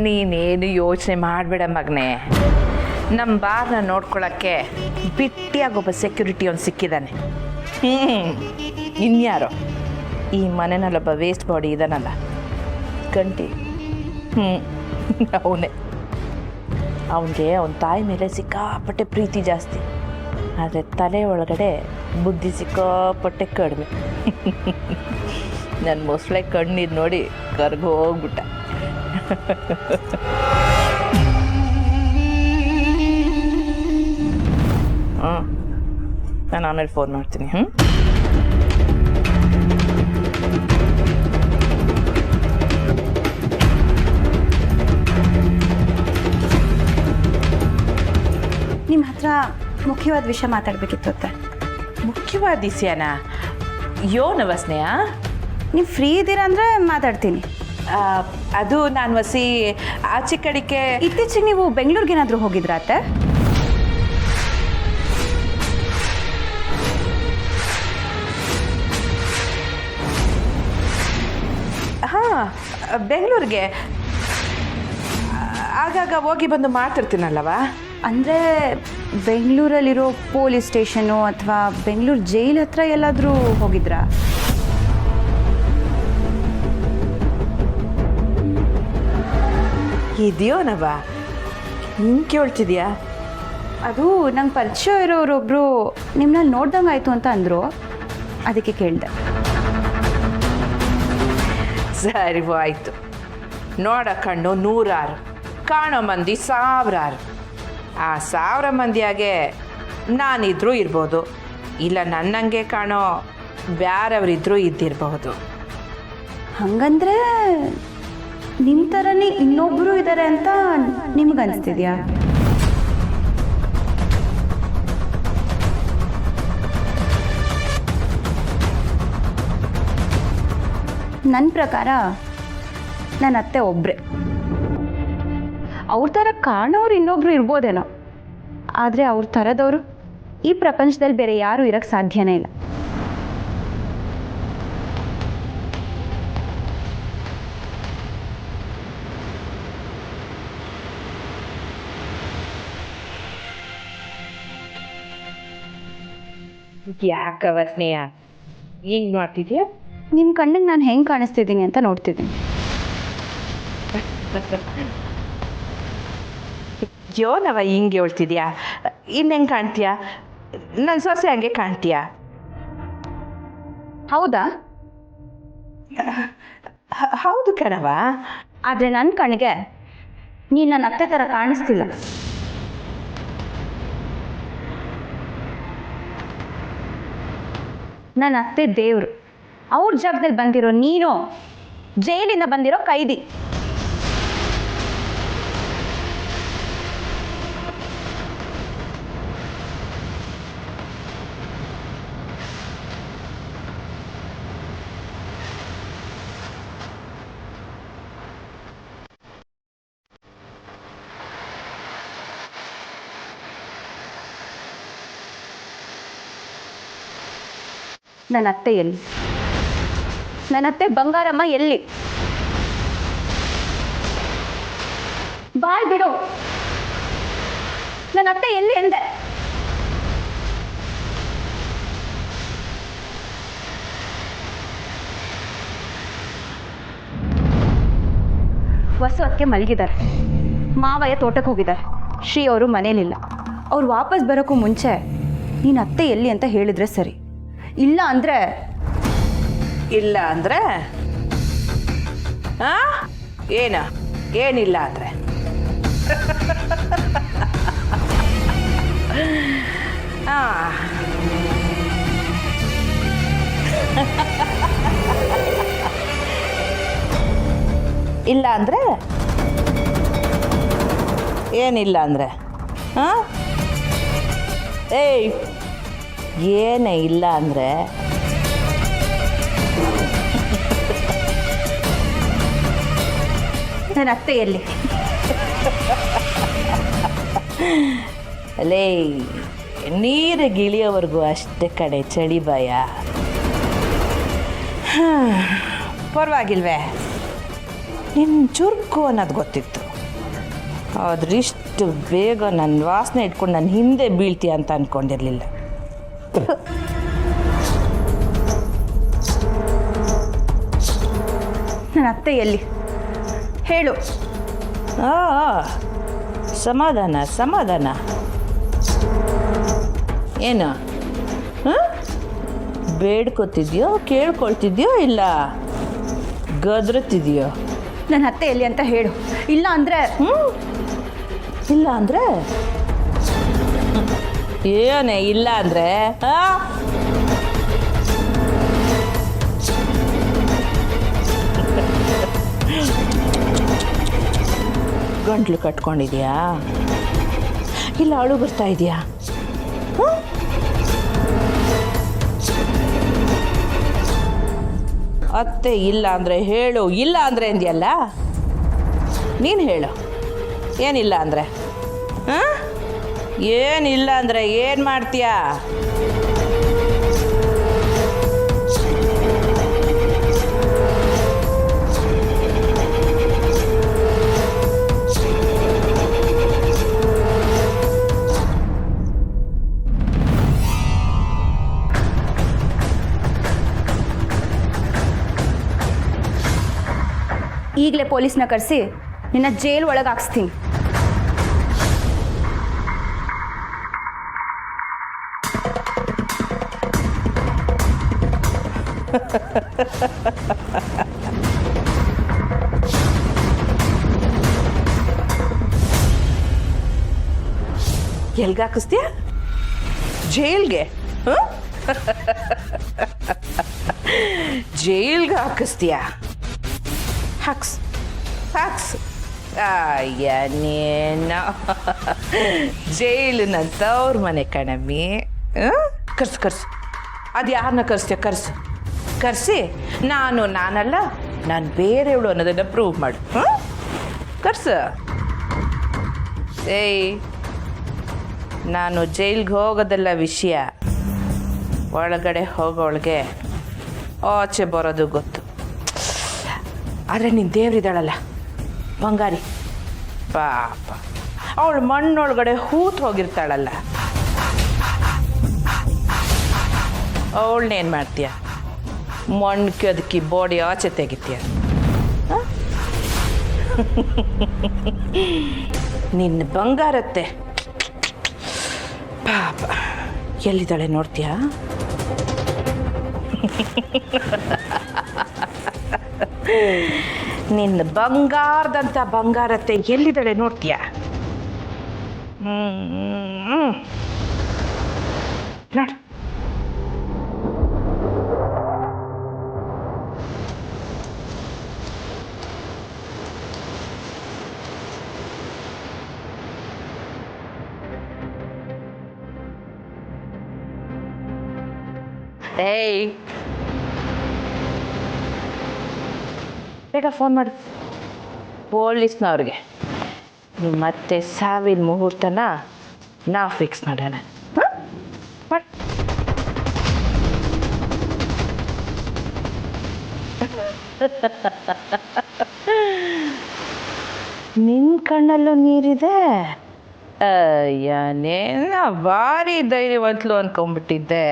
ನೀನೇನು ಯೋಚನೆ ಮಾಡಬೇಡ ಮಗನೇ. ನಮ್ಮ ಬಾರ್ನ ನೋಡ್ಕೊಳ್ಳೋಕ್ಕೆ ಬಿಟ್ಟಿಯಾಗೊಬ್ಬ ಸೆಕ್ಯೂರಿಟಿ ಅವ್ನು ಸಿಕ್ಕಿದ್ದಾನೆ. ಇನ್ಯಾರೋ ಈ ಮನೆಯಲ್ಲೊಬ್ಬ ವೇಸ್ಟ್ ಬಾಡಿ ಇದ್ದಾನಲ್ಲ ಗಂಟಿ, ಅವನೇ. ಅವನಿಗೆ ಅವನ ತಾಯಿ ಮೇಲೆ ಸಿಕ್ಕಾಪಟ್ಟೆ ಪ್ರೀತಿ ಜಾಸ್ತಿ, ಆದರೆ ತಲೆ ಒಳಗಡೆ ಬುದ್ಧಿ ಸಿಕ್ಕಾಪಟ್ಟೆ ಕಡಿಮೆ. ನನ್ನ ಮೊಸಳೆ ಕಣ್ಣೀರು ನೋಡಿ ಕರ್ಗು ಹೋಗ್ಬಿಟ್ಟ. ನಾನು ಆಮೇಲೆ ಫೋನ್ ಮಾಡ್ತೀನಿ. ನಿಮ್ಮ ಹತ್ರ ಮುಖ್ಯವಾದ ವಿಷಯ ಮಾತಾಡಬೇಕಿತ್ತು ಅತ್ತೆ. ಮುಖ್ಯವಾದ ವಿಷಯನಾ? ಯೋನವ ಸ್ನೇಹ, ನೀವು ಫ್ರೀ ಇದ್ದೀರಾ ಅಂದರೆ ಮಾತಾಡ್ತೀನಿ. ಅದು ನಾನು ವಸಿ ಆಚೆ ಕಡೆಗೆ. ಇತ್ತೀಚೆಗೆ ನೀವು ಬೆಂಗಳೂರಿಗೆ ಏನಾದರೂ ಹೋಗಿದ್ರಾ ಅತ್ತೆ? ಹಾಂ, ಬೆಂಗಳೂರಿಗೆ ಆಗಾಗ ಹೋಗಿ ಬಂದು ಮಾಡ್ತಿರ್ತೀನಲ್ಲವ. ಅಂದರೆ ಬೆಂಗಳೂರಲ್ಲಿರೋ ಪೊಲೀಸ್ ಸ್ಟೇಷನು ಅಥವಾ ಬೆಂಗಳೂರು ಜೈಲ್ ಹತ್ರ ಎಲ್ಲಾದರೂ ಹೋಗಿದ್ರಾ? ಇದೆಯೋನವ, ಹಿಂಗೆ ಕೇಳ್ತಿದ್ಯಾ? ಅದು ನಂಗೆ ಪರಿಚಯ ಇರೋರೊಬ್ಬರು ನಿಮ್ಮನ್ನ ನೋಡ್ದಂಗೆ ಆಯಿತು ಅಂತ ಅಂದರು, ಅದಕ್ಕೆ ಕೇಳಿದೆ. ಸರಿ ಆಯಿತು. ನೋಡ ಕಣ್ಣು ನೂರಾರು, ಕಾಣೋ ಮಂದಿ ಸಾವಿರಾರು. ಆ 1000 ಮಂದಿಯಾಗೆ ನಾನಿದ್ರೂ ಇರ್ಬೋದು, ಇಲ್ಲ ನನ್ನಂಗೆ ಕಾಣೋ ಬ್ಯಾರವರಿದ್ರೂ ಇದ್ದಿರಬಹುದು. ಹಾಗಂದ್ರೆ ನಿಮ್ಮ ಥರನೇ ಇನ್ನೊಬ್ಬರು ಇದ್ದಾರೆ ಅಂತ ನಿಮ್ಗೆ ಅನಿಸ್ತಿದ್ಯಾ? ನನ್ನ ಪ್ರಕಾರ ನನ್ನ ಅತ್ತೆ ಒಬ್ಬರೇ. ಅವ್ರ ಥರ ಕಾಣೋರು ಇನ್ನೊಬ್ರು ಇರ್ಬೋದೇನೋ, ಆದರೆ ಅವ್ರ ಥರದವರು ಈ ಪ್ರಪಂಚದಲ್ಲಿ ಬೇರೆ ಯಾರೂ ಇರೋಕ್ಕೆ ಸಾಧ್ಯನೇ ಇಲ್ಲ. ಯಾಕವ ಸ್ನೇಹ ಹಿಂಗೆ ಮಾಡ್ತಿದ್ಯಾ? ನಿಮ್ಮ ಕಣ್ಣಿಗೆ ನಾನು ಹೆಂಗೆ ಕಾಣಿಸ್ತಿದ್ದೀನಿ ಅಂತ ನೋಡ್ತಿದ್ದೀನಿ. ಯೋನವ ಹಿಂಗೆ ಹೇಳ್ತಿದ್ಯಾ? ಇನ್ನು ಹೆಂಗೆ ಕಾಣ್ತೀಯಾ? ನನ್ನ ಸೊಸೆ ಹಂಗೆ ಕಾಣ್ತೀಯಾ? ಹೌದಾ? ಹೌದು ಕಣವ. ಆದರೆ ನನ್ನ ಕಣ್ಣಿಗೆ ನೀನು ನನ್ನ ಅತ್ತೆ ಥರ ಕಾಣಿಸ್ತಿಲ್ಲ. ನನ್ನ ಅತ್ತೆ ದೇವರು, ಅವ್ರ ಜಾಗದಲ್ಲಿ ಬಂದಿರೋ ನೀನು ಜೈಲಿಂದ ಬಂದಿರೋ ಕೈದಿ. ನನ್ನ ಅತ್ತೆ ಎಲ್ಲಿ? ನನ್ನ ಅತ್ತೆ ಬಂಗಾರಮ್ಮ ಎಲ್ಲಿ? ಬಾಯ್ ಬಿಡು, ನನ್ನ ಅತ್ತೆ ಎಲ್ಲಿ ಎಂದೆ? ವಸು ಅದಕ್ಕೆ ಮಲಗಿದ್ದಾರೆ, ಮಾವಯ್ಯ ತೋಟಕ್ಕೆ ಹೋಗಿದ್ದಾರೆ, ಶ್ರೀ ಅವರು ಮನೇಲಿಲ್ಲ. ಅವ್ರು ವಾಪಸ್ ಬರೋಕ್ಕೂ ಮುಂಚೆ ನೀನು ಅತ್ತೆ ಎಲ್ಲಿ ಅಂತ ಹೇಳಿದ್ರೆ ಸರಿ. ಇಲ್ಲ ಅಂದರೆ ಏನು? ಏನಿಲ್ಲ ಅಂದರೆ ಇಲ್ಲ ಅಂದರೆ ಏನಿಲ್ಲ ಅಂದರೆ ಏಯ್, ಏನೇ ಇಲ್ಲ ಅಂದರೆ ನನ್ನ ಅತ್ತೆ ಎಲ್ಲಿ? ಅಲ್ಲೇ ನೀರಿಗಿಳಿಯೋವರೆಗೂ ಅಷ್ಟೇ ಕಡೆ ಚಳಿ ಭಯ. ಪರವಾಗಿಲ್ವೇ? ನಿನ್ನ ಚುರುಕು ಅನ್ನೋದು ಗೊತ್ತಿತ್ತು. ಆದ್ರಿಷ್ಟು ಬೇಗ ನನ್ನ ವಾಸನೆ ಇಟ್ಕೊಂಡು ನನ್ನ ಹಿಂದೆ ಬೀಳ್ತೀಯ ಅಂತ ಅಂದ್ಕೊಂಡಿರಲಿಲ್ಲ. ನನ್ನ ಅತ್ತೆ ಎಲ್ಲಿ ಹೇಳು. ಆ ಸಮಾಧಾನ ಸಮಾಧಾನ. ಏನು ಬೇಡ್ಕೊತಿದ್ಯೋ, ಕೇಳ್ಕೊಳ್ತಿದ್ಯೋ, ಇಲ್ಲ ಗದ್ರತಿದ್ಯೋ? ನನ್ನ ಅತ್ತೆ ಎಲ್ಲಿ ಅಂತ ಹೇಳು. ಇಲ್ಲ ಅಂದರೆ ಇಲ್ಲ ಅಂದರೆ ಏನೇ ಇಲ್ಲ ಅಂದರೆ ಗಂಟ್ಲು ಕಟ್ಕೊಂಡಿದ್ಯಾ? ಇಲ್ಲ ಅಳು ಬರ್ತಾ ಇದೆಯಾ? ಅತ್ತೆ ಇಲ್ಲ ಅಂದರೆ ಹೇಳು, ಇಲ್ಲ ಅಂದರೆ ಅಂದ್ಯಲ್ಲ, ನೀನು ಹೇಳು ಏನಿಲ್ಲ ಅಂದರೆ. ಏನಿಲ್ಲ ಅಂದರೆ ಏನು ಮಾಡ್ತೀಯಾ? ಈಗಲೇ ಪೊಲೀಸ್ನ ಕರೆಸಿ ನಿನ್ನ ಜೈಲ್ ಒಳಗೆ ಹಾಕ್ಸ್ತೀನಿ. ಎಲ್ಗೆ ಹಾಕಿಸ್ತೀಯ? ಜೈಲ್ಗೆ? ಜೈಲ್ಗೆ ಹಾಕಿಸ್ತೀಯ? ಹಾಕ್ಸ್ ಹಾಕ್ಸ್. ಅಯ್ಯ ನೀನು ಜೈಲು ನಂತವ್ರ ಮನೆ ಕಣಮ್ಮಿ. ಕರ್ಸು ಕರ್ಸು. ಅದು ಯಾರನ್ನ ಕರ್ಸ್ತೀಯ? ಕರ್ಸು ಕರ್ಸಿ ನಾನಲ್ಲ ನಾನು ಬೇರೆಯವಳು ಅನ್ನೋದನ್ನು ಪ್ರೂವ್ ಮಾಡು. ಕರ್ಸು. ಏಯ್, ನಾನು ಜೈಲ್ಗೆ ಹೋಗೋದಲ್ಲ ವಿಷಯ, ಒಳಗಡೆ ಹೋಗೋಳಿಗೆ ಆಚೆ ಬರೋದು ಗೊತ್ತು. ಆದರೆ ನಿನ್ನ ದೇವ್ರಿದ್ದಾಳಲ್ಲ ಬಂಗಾರಿ ಪಾಪ, ಅವಳು ಮಣ್ಣೊಳಗಡೆ ಹೂತು ಹೋಗಿರ್ತಾಳಲ್ಲ, ಅವಳನ್ನೇನು ಮಾಡ್ತೀಯ? ಮಣ್ಣು ಕೆದಕಿ ಬಾಡಿ ಆಚೆ ತೆಗಿತೀಯ. ನಿನ್ನ ಬಂಗಾರತ್ತೆ ಪಾಪ ಎಲ್ಲಿದ್ದಾಳೆ ನೋಡ್ತೀಯಾ? ನಿನ್ನ ಬಂಗಾರದಂಥ ಬಂಗಾರತ್ತೆ ಎಲ್ಲಿದ್ದಾಳೆ ನೋಡ್ತೀಯಾ? ನೋಡು. ಏಯ್, ಬೇಗ ಫೋನ್ ಮಾಡು ಪೊಲೀಸ್ನವ್ರಿಗೆ. ನೀವು ಮತ್ತೆ ಸಾವಿನ ಮುಹೂರ್ತನ ನಾವು ಫಿಕ್ಸ್ ಮಾಡೋಣ. ಮಾಡಿ. ನಿನ್ನ ಕಣ್ಣಲ್ಲೂ ನೀರಿದೆ. ಅಯ್ಯನೇನ ಭಾರಿ ಧೈರ್ಯವಂತಲು ಅಂದ್ಕೊಂಡ್ಬಿಟ್ಟಿದ್ದೆ.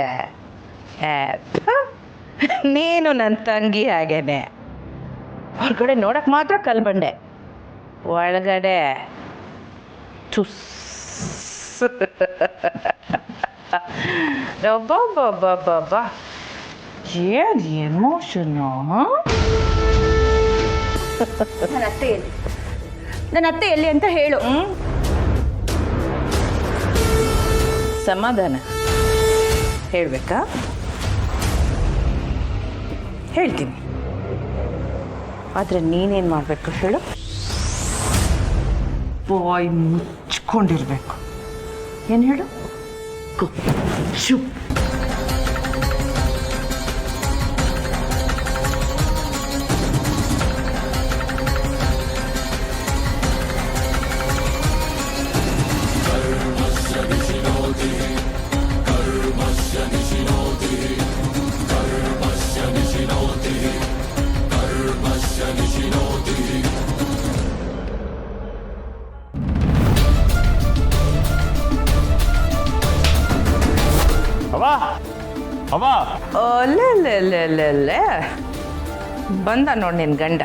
ನೀನು ನನ್ನ ತಂಗಿ ಹಾಗೇನೆ, ಹೊರಗಡೆ ನೋಡಕ್ಕೆ ಮಾತ್ರ ಕಲ್ಬಂಡೆ, ಒಳಗಡೆ ತುಸ್. ಒಬ್ಬೊಬ್ಬೊಬ್ಬೊಬ್ಬ ಏನು ಎಮೋಷನು. ನನ್ನ ಅತ್ತೆ ಎಲ್ಲಿ, ನನ್ನ ಅತ್ತೆ ಎಲ್ಲಿ ಅಂತ ಹೇಳು. ಸಮಾಧಾನ ಹೇಳಬೇಕಾ? ಹೇಳ್ತೀನಿ, ಆದರೆ ನೀನೇನು ಮಾಡಬೇಕು ಹೇಳು? ಬಾಯ್ ಮುಚ್ಕೊಂಡಿರ್ಬೇಕು. ಏನು ಹೇಳು? ಶು. Karmasya nishinotihi ಅವ್ವ ಅಲ್ಲೇ ಬಂದ ನೋಡಿ ನಿನ್ನ ಗಂಡ.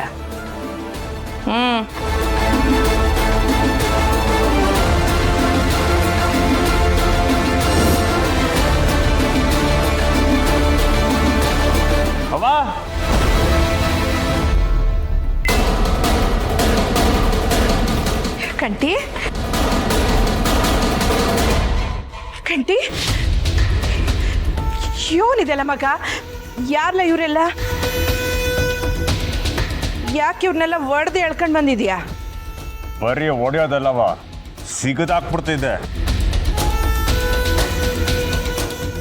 ಅವ್ವ ಕಂಟಿ ಕಂಟಿ ಇವನಿದೆಲ್ಲ ಮಗ, ಯಾರಲ್ಲ ಇವರೆಲ್ಲ? ಯಾಕೆ ಇವ್ರನ್ನೆಲ್ಲ ಒಡೆದು ಎಳ್ಕೊಂಡು ಬಂದಿದ್ಯಾ? ಬರೀ ಹೊಡೆಯೋದಲ್ಲವ, ಸಿಗದಾಕ್ಬಿಡ್ತಿದ್ದೆ.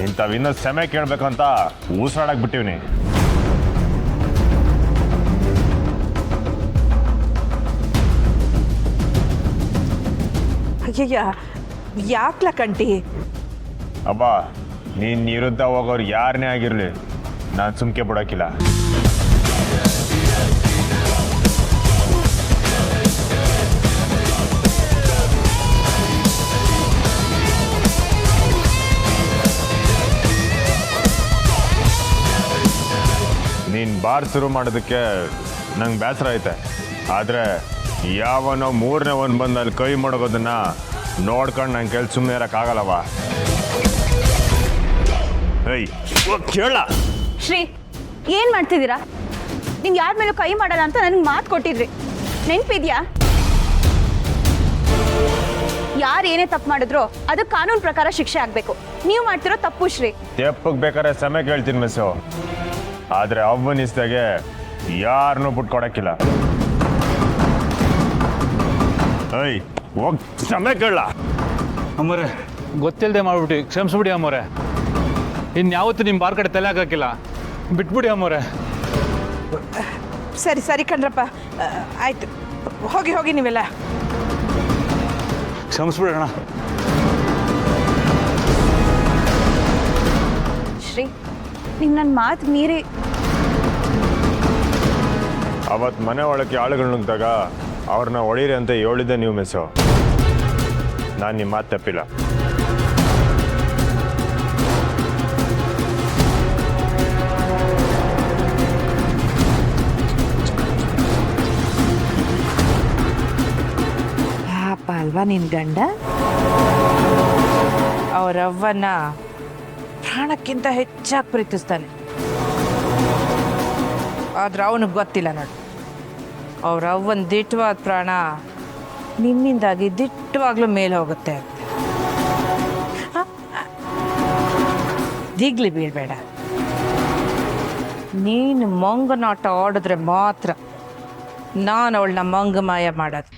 ಇಂಥವಿನ್ನೂ ಸೆಮೆ ಕೇಳ್ಬೇಕಂತ ಉಸಿರಾಡಕ್ ಬಿಟ್ಟಿವ್ನಿ. ಅಯ್ಯಯ್ಯ, ಯಾಕ್ಲ ಕಂಟಿ? ಅಬ್ಬ, ನೀನ್ ವಿರುದ್ಧ ಹೋಗೋರು ಯಾರನ್ನೇ ಆಗಿರ್ಲಿ, ನಾನು ಸುಮ್ಕೆ ಬಿಡೋಕಿಲ್ಲ. ನೀನು ಬಾರ್ ಶುರು ಮಾಡೋದಕ್ಕೆ ನಂಗೆ ಬೇಸರ ಐತೆ. ಆದರೆ ಯಾವನೋ ಮೂರನೇ ಒಂದು ಬಂದು ಅಲ್ಲಿ ಕೈ ಮಾಡೋದನ್ನ ನೋಡ್ಕೊಂಡು ನಂಗೆ ಕೆಲ್ಸ ಸುಮ್ಮನೆ ಇರೋಕ್ಕಾಗಲ್ಲವ. ಏಯ್ ಕೇಳ ಶ್ರೀ, ಏನು ಮಾಡ್ತಿದ್ದೀರಾ? ನೀವು ಯಾರ ಮೇಲೂ ಕೈ ಮಾಡಲ್ಲ ಅಂತ ನನಗೆ ಮಾತು ಕೊಟ್ಟಿದ್ರಿ, ನೆನಪಿದ್ಯಾ? ಯಾರು ಏನೇ ತಪ್ಪು ಮಾಡಿದ್ರು ಅದಕ್ಕೆ ಕಾನೂನು ಪ್ರಕಾರ ಶಿಕ್ಷೆ ಆಗಬೇಕು. ನೀವು ಮಾಡ್ತಿರೋ ತಪ್ಪು ಶ್ರೀ. ತೆಪ್ಪಗೆ ಬೇಕಾದ್ರೆ ಸಮಯ ಕೇಳ್ತೀನಿ ಮಿಸ್ಸು, ಆದರೆ ಅವ್ವನಿಸ್ದಾಗೆ ಯಾರನ್ನೂ ಬಿಟ್ಕೊಡಕ್ಕಿಲ್ಲ. ಏಯ್ ಹೋಗ್ ಸಮಯ ಕೇಳ. ಅಮ್ಮರೇ, ಗೊತ್ತಿಲ್ಲದೆ ಮಾಡ್ಬಿಟ್ಟು ಕ್ಷಮಿಸ್ಬಿಡಿ ಅಮ್ಮರೇ. ಇನ್ಯಾವತ್ತೂ ನಿಮ್ಮ ಬಾರ್ ಕಡೆ ತಲೆ ಹಾಕಕ್ಕಿಲ್ಲ, ಬಿಟ್ಬಿಡಿ ಅಮ್ಮರೇ. ಸರಿ ಸರಿ ಕಣ್ರಪ್ಪ, ಆಯ್ತು, ಹೋಗಿ ಹೋಗಿ ನೀವೆಲ್ಲ. ಕ್ಷಮಿಸ್ಬಿಡೋಣ. ಶ್ರೀ, ನೀವು ನನ್ನ ಮಾತು ಮೀರಿ ಅವತ್ತು ಮನೆ ಒಳಕ್ಕೆ ಆಳುಗಳು ನುಗ್ದಾಗ ಅವ್ರನ್ನ ಹೊಡೀರಿ ಅಂತ ಹೇಳಿದ್ದೆ ನೀವು ಮಿಸ್ಸು. ನಾನು ನಿಮ್ಮ ಮಾತು ತಪ್ಪಿಲ್ಲ. ಪಾಪ ಅಲ್ವಾ ನಿನ್ನ ಗಂಡ? ಅವರವ್ವನ ಪ್ರಾಣಕ್ಕಿಂತ ಹೆಚ್ಚಾಗಿ ಪ್ರೀತಿಸ್ತಾನೆ. ಆದ್ರೆ ಅವನಿಗೆ ಗೊತ್ತಿಲ್ಲ ನೋಡಿ, ಅವ್ರವ್ವನ ದಿಟ್ಟವಾದ ಪ್ರಾಣ ನಿನ್ನಿಂದಾಗಿ ದಿಟ್ಟವಾಗ್ಲೂ ಮೇಲೆ ಹೋಗುತ್ತೆ ಅಂತ. ದಿಗ್ಲಿ ಬೀಳ್ಬೇಡ. ನೀನು ಮಂಗನಾಟ ಆಡಿದ್ರೆ ಮಾತ್ರ ನಾನು ಅವಳನ್ನ ಮಂಗಮಾಯ ಮಾಡೋದು.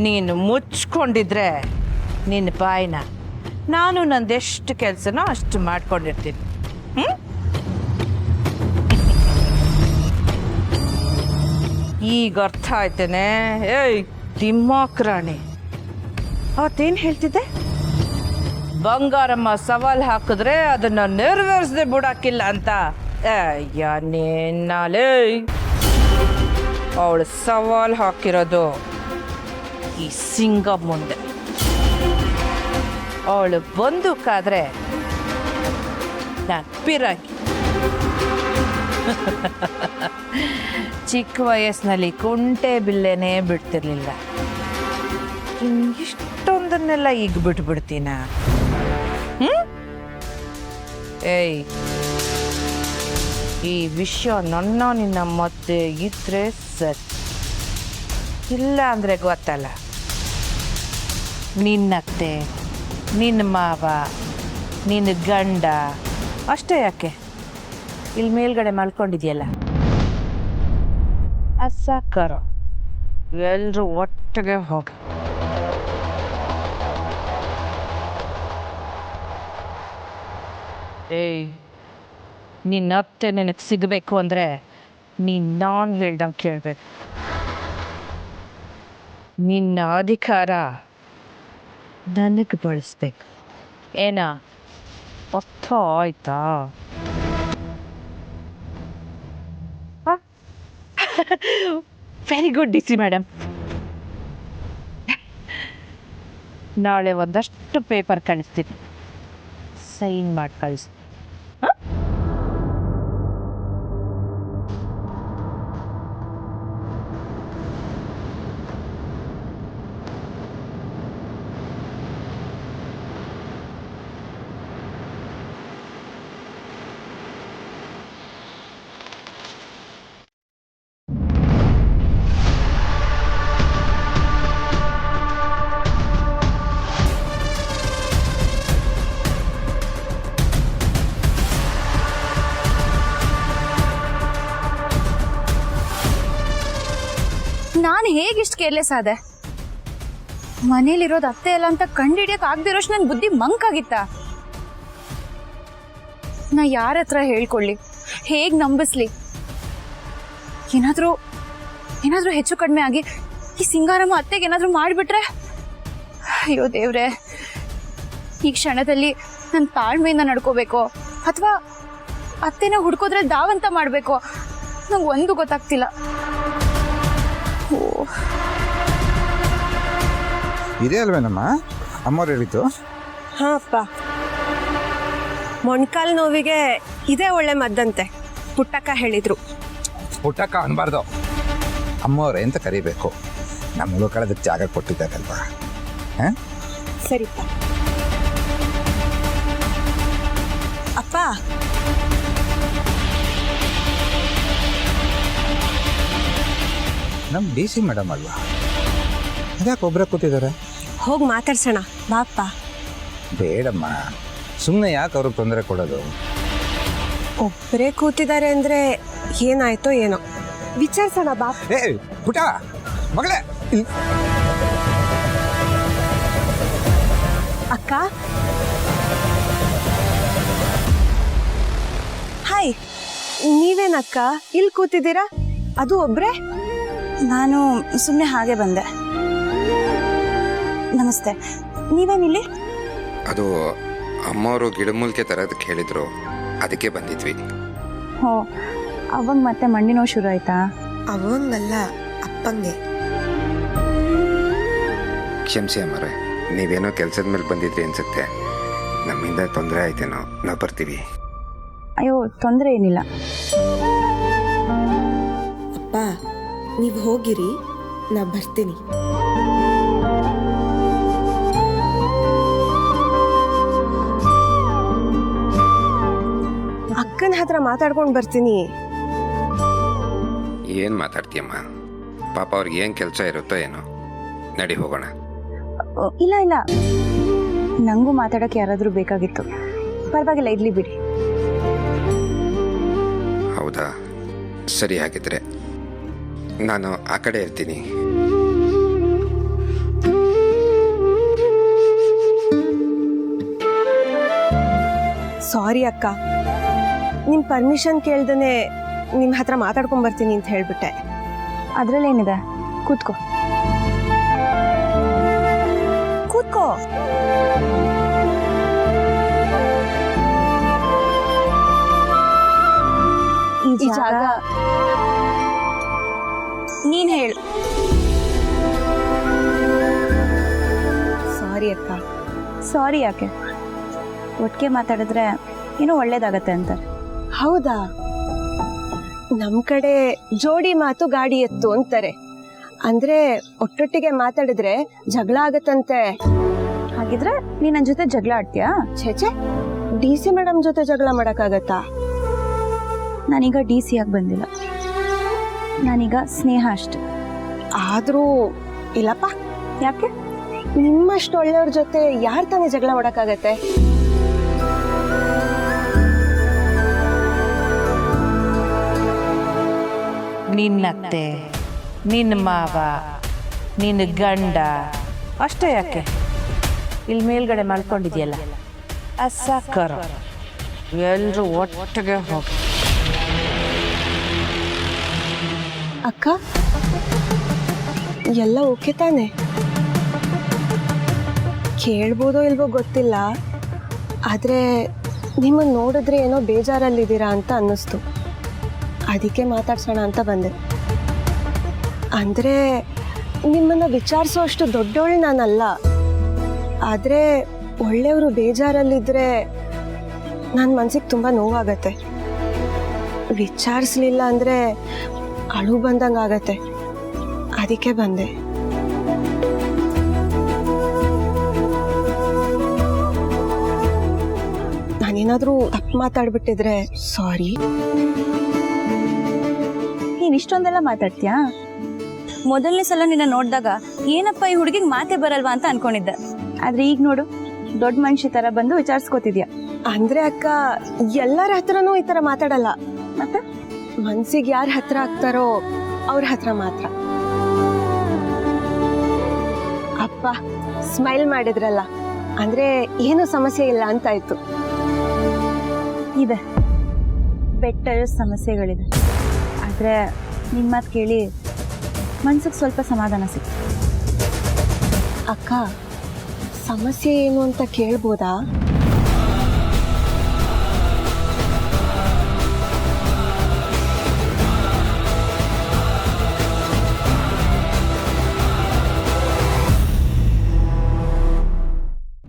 ನೀನು ಮುಚ್ಕೊಂಡಿದ್ರೆ ನಿನ್ನ ಬಾಯಿನ ನಾನು ನಂದೆಷ್ಟು ಕೆಲಸನೋ ಅಷ್ಟು ಮಾಡ್ಕೊಂಡಿರ್ತೀನಿ. ಈಗ ಅರ್ಥ ಆಯ್ತೇನೆ? ಏಯ್ ದಿಮ್ಮಾಕ್ರಾಣಿ, ಅವತ್ತೇನು ಹೇಳ್ತಿದ್ದೆ? ಬಂಗಾರಮ್ಮ ಸವಾಲ್ ಹಾಕಿದ್ರೆ ಅದನ್ನ ನೆರವೇರಿಸದೆ ಬಿಡಾಕಿಲ್ಲ ಅಂತ. ಅಯ್ಯ ನೇನಾಲೇ, ಅವಳು ಸವಾಲ್ ಹಾಕಿರೋದು ಈ ಸಿಂಗ ಮುಂದೆ. ಅವಳು ಬಂದೂಕಾದ್ರೆ ನಾನು ಪಿರಾಗಿ. ಚಿಕ್ಕ ವಯಸ್ಸಿನಲ್ಲಿ ಕುಂಟೆ ಬಿಲ್ಲೆನೇ ಬಿಡ್ತಿರ್ಲಿಲ್ಲ, ಇಷ್ಟೊಂದನ್ನೆಲ್ಲ ಈಗ ಬಿಟ್ಬಿಡ್ತೀನ? ಏಯ್, ಈ ವಿಷಯ ನನ್ನ ನಿನ್ನ ಮತ್ತೆ ಇದ್ರೆ ಸರಿ, ಇಲ್ಲ ಅಂದರೆ ಗೊತ್ತಲ್ಲ, ನಿನ್ನತ್ತೆ, ನಿನ್ನ ಮಾವ, ನಿನ್ನ ಗಂಡ ಅಷ್ಟೇ ಯಾಕೆ ಇಲ್ಲಿ ಮೇಲ್ಗಡೆ ಮಲ್ಕೊಂಡಿದ್ಯಲ್ಲ, ಅಸಾಕರ ಎಲ್ಲರೂ ಒಟ್ಟಿಗೆ ಹೋಗಿ. ಏಯ್, ನಿನ್ನ ಅತ್ತೆ ನನಗೆ ಸಿಗಬೇಕು ಅಂದರೆ ನೀನು ನಾನು ಹೇಳ್ದಂಗೆ ಕೇಳಬೇಕು. ನಿನ್ನ ಅಧಿಕಾರ ನನಗೆ ಬಳಸ್ಬೇಕು. ಏನ ಅರ್ಥ ಆಯ್ತಾ? Very good D C madam. ನಾಳೆ ಒಂದಷ್ಟು ಪೇಪರ್ ಕಳಿಸ್ತೀನಿ, ಸೈನ್ ಮಾಡಿ ಕಳಿಸಿ. ನಾನು ಹೇಗಿಷ್ಟು ಕೇರ್ಲೆಸ್ ಆದೆ? ಮನೇಲಿರೋದು ಅತ್ತೆ ಎಲ್ಲ ಅಂತ ಕಂಡಿಡಿಯಕ್ಕೆ ಆಗದಿರೋಷ್ಟು ನನ್ನ ಬುದ್ಧಿ ಮಂಕಾಗಿತ್ತಾ? ನಾ ಯಾರ ಹತ್ರ ಹೇಳ್ಕೊಳ್ಳಿ, ಹೇಗೆ ನಂಬಿಸ್ಲಿ? ಏನಾದರೂ ಹೆಚ್ಚು ಕಡಿಮೆ ಆಗಿ ಈ ಸಿಂಗಾರಮ್ಮ ಅತ್ತೆಗೆ ಏನಾದರೂ ಮಾಡಿಬಿಟ್ರೆ, ಅಯ್ಯೋ ದೇವ್ರೆ, ಈ ಕ್ಷಣದಲ್ಲಿ ನನ್ನ ತಾಳ್ಮೆಯಿಂದ ನಡ್ಕೋಬೇಕೋ ಅಥವಾ ಅತ್ತೆನ ಹುಡ್ಕೋದ್ರೆ ದಾವಂತ ಮಾಡಬೇಕೋ ನಂಗೆ ಒಂದು ಗೊತ್ತಾಗ್ತಿಲ್ಲ. ಇದೇ ಅಲ್ವೇನಮ್ಮ ಅಮ್ಮವ್ರು ಹೇಳಿದ್ದು? ಹಾಂ ಅಪ್ಪ, ಮೊಣ್ಕಾಲು ನೋವಿಗೆ ಇದೇ ಒಳ್ಳೆ ಮದ್ದಂತೆ ಪುಟ್ಟಕ್ಕ ಹೇಳಿದ್ರು. ಊಟಕ್ಕ ಅನ್ಬಾರ್ದು, ಅಮ್ಮವ್ರೆ ಅಂತ ಕರಿಬೇಕು. ನಮ್ಮ ಉಳ್ಕೊಳ್ಳೋದಕ್ಕೆ ಜಾಗ ಕೊಟ್ಟಿದ್ದಾರಲ್ವಾ. ಹಾಂ ಸರಿಪ್ಪ. ಅಪ್ಪ, ನಮ್ಮ ಡಿ ಸಿ ಮೇಡಮ್ ಅಲ್ವಾ, ಅದ್ಯಾಕೆ ಒಬ್ಬರೇ ಕೂತಿದ್ದಾರೆ? ಹೋಗಿ ಮಾತಾಡ್ಸೋಣ ಬಾಪ್ಪ. ಬೇಡಮ್ಮ, ಸುಮ್ಮನೆ ಯಾಕೆ ಅವ್ರಿಗೆ ತೊಂದರೆ ಕೊಡೋದು? ಒಬ್ಬರೇ ಕೂತಿದ್ದಾರೆ ಅಂದರೆ ಏನಾಯ್ತೋ ಏನೋ, ವಿಚಾರಿಸೋಣ ಬಾಪ್. ಏ ಪುಟ ಮಗಳೇ, ಅಕ್ಕ, ಹಾಯ್, ನೀವೇನಕ್ಕ ಇಲ್ಲಿ ಕೂತಿದ್ದೀರಾ? ಅದು ಒಬ್ರೇ? ನಾನು ಸುಮ್ಮನೆ ಹಾಗೆ ಬಂದೆ. ನಮಸ್ತೆ, ನೀವೇನಿಲ್ಲಿ? ಅದು ಅಮ್ಮವರು ಗಿಡಮೂಲಿಕೆ ತರೋದಕ್ಕೆ ಹೇಳಿದ್ರು, ಅದಕ್ಕೆ ಬಂದಿದ್ವಿ. ಹೋ, ಅವಾಗ ಮತ್ತೆ ಮಂಡಿ ನೋವು ಶುರು ಆಯ್ತಾ? ಅವಂಗಲ್ಲ, ಅಪ್ಪಂಗೆ. ಕ್ಷಮಿಸಿ ಅಮ್ಮರೇ, ನೀವೇನೋ ಕೆಲಸದ ಮೇಲೆ ಬಂದಿದ್ರಿ ಅನ್ಸುತ್ತೆ. ನಮ್ಮಿಂದ ತೊಂದರೆ ಆಯ್ತೇನೋ, ನಾವು ಬರ್ತೀವಿ. ಅಯ್ಯೋ, ತೊಂದರೆ ಏನಿಲ್ಲ. ಅಪ್ಪ, ನೀವು ಹೋಗಿರಿ, ನಾ ಬರ್ತೀನಿ. ಅಕ್ಕನ ಹತ್ರ ಮಾತಾಡ್ಕೊಂಡು ಬರ್ತೀನಿ. ಏನು ಮಾತಾಡ್ತೀಯಮ್ಮ? ಪಾಪ ಅವ್ರಿಗೆ ಏನು ಕೆಲಸ ಇರುತ್ತೋ ಏನೋ. ನಡಿ ಹೋಗೋಣ. ಇಲ್ಲ, ನನಗೂ ಮಾತಾಡೋಕ್ಕೆ ಯಾರಾದರೂ ಬೇಕಾಗಿತ್ತು. ಪರವಾಗಿಲ್ಲ, ಇಡ್ಲಿ ಬಿಡಿ. ಹೌದಾ, ಸರಿ, ಹಾಗಿದ್ರೆ ನಾನು ಆ ಕಡೆ ಇರ್ತೀನಿ. ಸಾರಿ ಅಕ್ಕ, ನಿಮ್ಮ ಪರ್ಮಿಷನ್ ಕೇಳ್ದೇ ನಿಮ್ಮ ಹತ್ರ ಮಾತಾಡ್ಕೊಂಡು ಬರ್ತೀನಿ ಅಂತ ಹೇಳ್ಬಿಟ್ಟೆ. ಅದರಲ್ಲೇನಿದೆ, ಕೂತ್ಕೋ. ಈ ಜಾಗ ನೀನ್ ಹೇಳು. ಸಾರಿ ಅಕ್ಕ. ಸಾರಿ ಯಾಕೆ? ಒಟ್ಟಿಗೆ ಮಾತಾಡಿದ್ರೆ ಏನೋ ಒಳ್ಳೇದಾಗತ್ತೆ ಅಂತಾರೆ. ಹೌದಾ? ನಮ್ಮ ಕಡೆ ಜೋಡಿ ಮಾತು ಗಾಡಿ ಎತ್ತು ಅಂತಾರೆ. ಅಂದ್ರೆ ಒಟ್ಟೊಟ್ಟಿಗೆ ಮಾತಾಡಿದ್ರೆ ಜಗಳ ಆಗತ್ತಂತೆ. ಹಾಗಿದ್ರೆ ನೀ ನನ್ನ ಜೊತೆ ಜಗಳ ಆಡ್ತೀಯಾ? ಛೇಚೆ, ಡಿ ಸಿ ಮೇಡಮ್ ಜೊತೆ ಜಗಳ ಮಾಡಕ್ಕಾಗತ್ತಾ? ನಾನೀಗ ಡಿ ಸಿ ಆಗಿ ಬಂದಿಲ್ಲ, ನಾನೀಗ ಸ್ನೇಹ ಅಷ್ಟೆ. ಆದ್ರೂ ಇಲ್ಲಪ್ಪ. ಯಾಕೆ? ನಿಮ್ಮಷ್ಟು ಒಳ್ಳೆಯವ್ರ ಜೊತೆ ಯಾರು ತಾನೇ ಜಗಳ ಮಾಡಕ್ಕಾಗತ್ತೆ? ನಿನ್ನತ್ತೆ, ನಿನ್ನ ಮಾವ, ನಿನ್ನ ಗಂಡ ಅಷ್ಟೇ ಯಾಕೆ? ಇಲ್ಲಿ ಮೇಲ್ಗಡೆ ಮಲ್ಕೊಂಡಿದ್ಯಲ್ಲ, ಅಸಾಕರ ಎಲ್ಲರೂ ಒಟ್ಟಿಗೆ ಹೋಗಿ. ಅಕ್ಕ, ಎಲ್ಲ ಓಕೆ ತಾನೆ? ಕೇಳ್ಬೋದೋ ಇಲ್ವೋ ಗೊತ್ತಿಲ್ಲ, ಆದರೆ ನಿಮ್ಮನ್ನು ನೋಡಿದ್ರೆ ಏನೋ ಬೇಜಾರಲ್ಲಿದ್ದೀರಾ ಅಂತ ಅನ್ನಿಸ್ತು. ಅದಕ್ಕೆ ಮಾತಾಡ್ಸೋಣ ಅಂತ ಬಂದೆ. ಅಂದರೆ ನಿಮ್ಮನ್ನು ವಿಚಾರಿಸೋ ಅಷ್ಟು ದೊಡ್ಡವಳು ನಾನಲ್ಲ, ಆದರೆ ಒಳ್ಳೆಯವರು ಬೇಜಾರಲ್ಲಿದ್ದರೆ ನನ್ನ ಮನ್ಸಿಗೆ ತುಂಬ ನೋವಾಗತ್ತೆ. ವಿಚಾರಿಸ್ಲಿಲ್ಲ ಅಂದರೆ ಅಳು ಬಂದಂಗೆ ಆಗತ್ತೆ. ಅದಕ್ಕೆ ಬಂದೆ. ನಾನೇನಾದರೂ ತಪ್ಪು ಮಾತಾಡ್ಬಿಟ್ಟಿದ್ರೆ ಸಾರಿ. ನೀನು ಇಷ್ಟೊಂದೆಲ್ಲ ಮಾತಾಡ್ತೀಯಾ? ಮೊದಲನೇ ಸಲ ನಿನ್ನ ನೋಡಿದಾಗ ಏನಪ್ಪ ಈ ಹುಡುಗಿಗೆ ಮಾತೇ ಬರಲ್ವಾ ಅಂತ ಅನ್ಕೊಂಡಿದ್ದೆ. ಆದ್ರೆ ಈಗ ನೋಡು, ದೊಡ್ಡ ಮನುಷ್ಯ ತರ ಬಂದು ವಿಚಾರಿಸ್ಕೋತಿದ್ಯಾ. ಅಂದರೆ ಅಕ್ಕ, ಎಲ್ಲರ ಹತ್ರನೂ ಈ ಥರ ಮಾತಾಡಲ್ಲ. ಮತ್ತೆ ಮನ್ಸಿಗೆ ಯಾರು ಹತ್ರ ಆಗ್ತಾರೋ ಅವ್ರ ಹತ್ರ ಮಾತ್ರ. ಅಪ್ಪ ಸ್ಮೈಲ್ ಮಾಡಿದ್ರಲ್ಲ, ಅಂದರೆ ಏನು ಸಮಸ್ಯೆ ಇಲ್ಲ ಅಂತಾಯ್ತು. ಇದೆ, ಬೆಟ್ಟದ ಸಮಸ್ಯೆಗಳಿದೆ. ಆದರೆ ನಿಮ್ಮ ಮಾತು ಕೇಳಿ ಮನ್ಸಿಗೆ ಸ್ವಲ್ಪ ಸಮಾಧಾನ ಸಿಕ್ತು. ಅಕ್ಕ, ಸಮಸ್ಯೆ ಏನು ಅಂತ ಕೇಳ್ಬೋದಾ?